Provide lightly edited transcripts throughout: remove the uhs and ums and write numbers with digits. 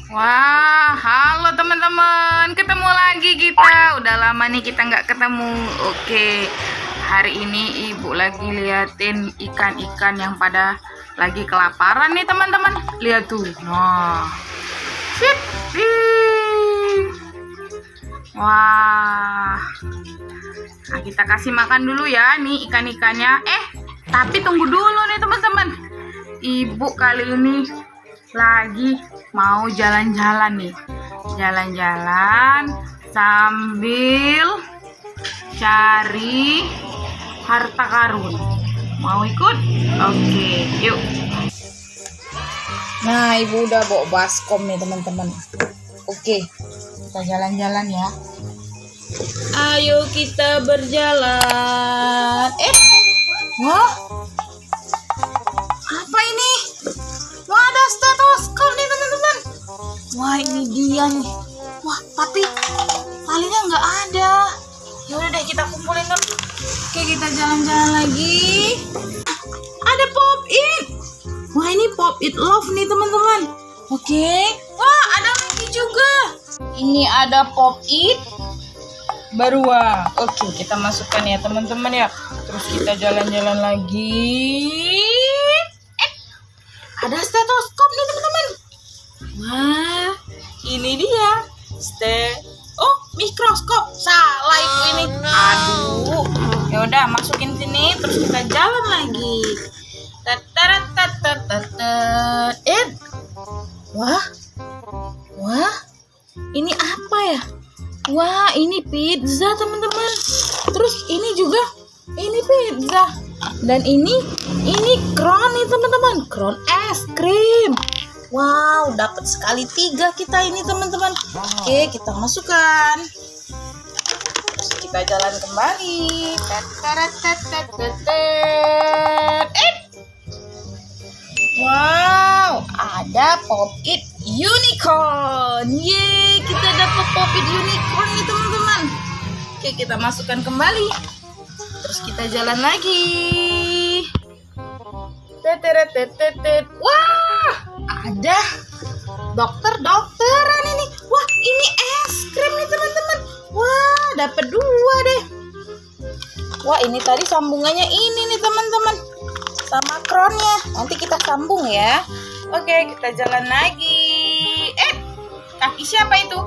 Wah, halo teman-teman, ketemu lagi kita. Udah lama nih kita nggak ketemu. Oke, hari ini ibu lagi liatin ikan-ikan yang pada lagi kelaparan nih teman-teman. Lihat tuh. Nah, sit. Wah, nah, kita kasih makan dulu ya nih ikan-ikannya. Tapi tunggu dulu nih teman-teman. Ibu kali ini lagi mau jalan-jalan nih, jalan-jalan sambil cari harta karun. Mau ikut? Oke, yuk. Nah, ibu udah bawa baskom nih teman-teman. Oke, kita jalan-jalan ya. Ayo kita berjalan. Wah, apa ini? Wah, ada stetoskop nih teman-teman. Wah, ini dia nih. Wah, tapi talinya nggak ada. Ya udah deh, kita kumpulin dulu. Oke, kita jalan-jalan lagi. Ada pop it. Wah, ini pop it love nih teman-teman. Oke. Wah, ada lagi juga. Ini ada pop it Barua. Oke, kita masukkan ya teman-teman ya. Terus kita jalan-jalan lagi. Ada stetoskop nih teman-teman. Wah, ini dia. Mikroskop. Salah itu ini. Aduh. Ya udah, masukin sini terus kita jalan lagi. Wah. Ini apa ya? Wah, ini pizza teman-teman. Terus ini juga ini pizza. Dan ini crown nih teman-teman. Crown es krim. Wow, dapat sekali 3 kita ini teman-teman. Oke, kita masukkan. Terus kita jalan kembali. Wow, ada pop it unicorn. Yeay, kita dapat pop it unicorn nih teman-teman. Oke, kita masukkan kembali. Terus kita jalan lagi. Wah, ada dokter-dokteran ini. Wah, ini es krim nih teman-teman. Wah, dapat 2 deh. Wah, ini tadi sambungannya ini nih teman-teman, sama crownnya. Nanti kita sambung ya. Oke, kita jalan lagi. Kaki siapa itu?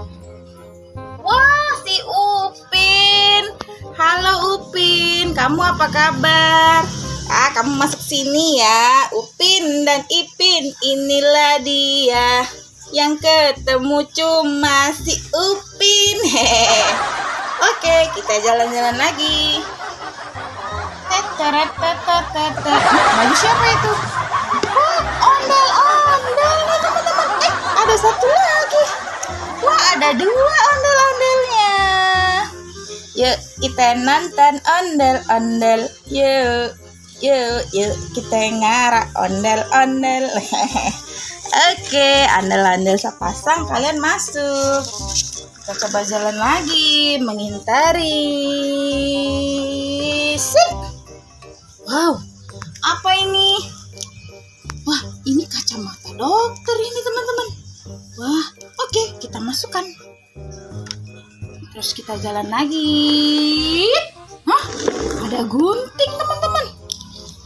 Wah, si Upin. Halo Upin, kamu apa kabar? Kamu masuk sini ya. Upin dan Ipin, inilah dia. Yang ketemu cuma si Upin. Oke, kita jalan-jalan lagi. Baju siapa itu? Ondel-ondel nih teman-teman. Ada satu lagi. Wah, ada 2 ondel-ondelnya. Yuk, kita nonton ondel-ondel. Yuk, kita ngarak ondel-ondel. Oke, ondel-ondel sepasang, kalian masuk. Kita coba jalan lagi, mengintari. Wow, apa ini? Wah, ini kacamata dokter ini teman-teman. Wah, oke, kita masukkan. Terus kita jalan lagi. Hah, ada gunting teman-teman.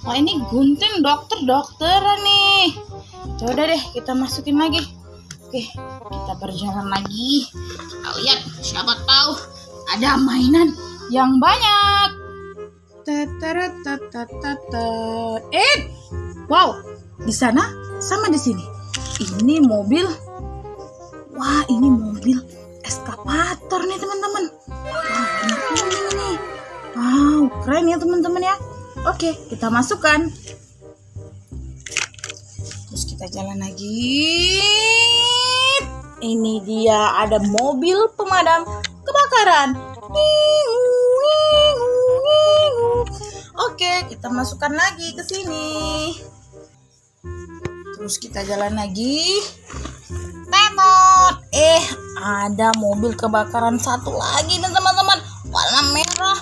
Wah, ini gunting dokter-dokteran nih. Coba deh, kita masukin lagi. Oke, kita berjalan lagi. Kita lihat, siapa tahu ada mainan yang banyak. Wow, di sana sama di sini. Ini mobil. Wah, ini mobil eskavator nih teman-teman. Wah, ini. Wow, keren ya teman-teman ya. Oke, kita masukkan. Terus kita jalan lagi. Ini dia, ada mobil pemadam kebakaran. Oke, kita masukkan lagi ke sini. Terus kita jalan lagi. Tetot. Ada mobil kebakaran satu lagi nih teman-teman. Warna merah.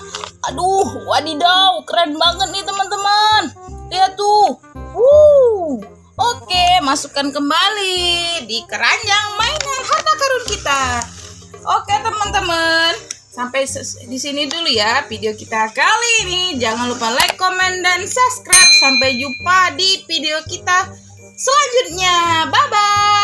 Aduh, wadidaw, keren banget nih teman-teman. Lihat tuh. Oke, masukkan kembali di keranjang mainan harta karun kita. Oke teman-teman, sampai di sini dulu ya video kita kali ini. Jangan lupa like, comment, dan subscribe. Sampai jumpa di video kita selanjutnya. Bye-bye.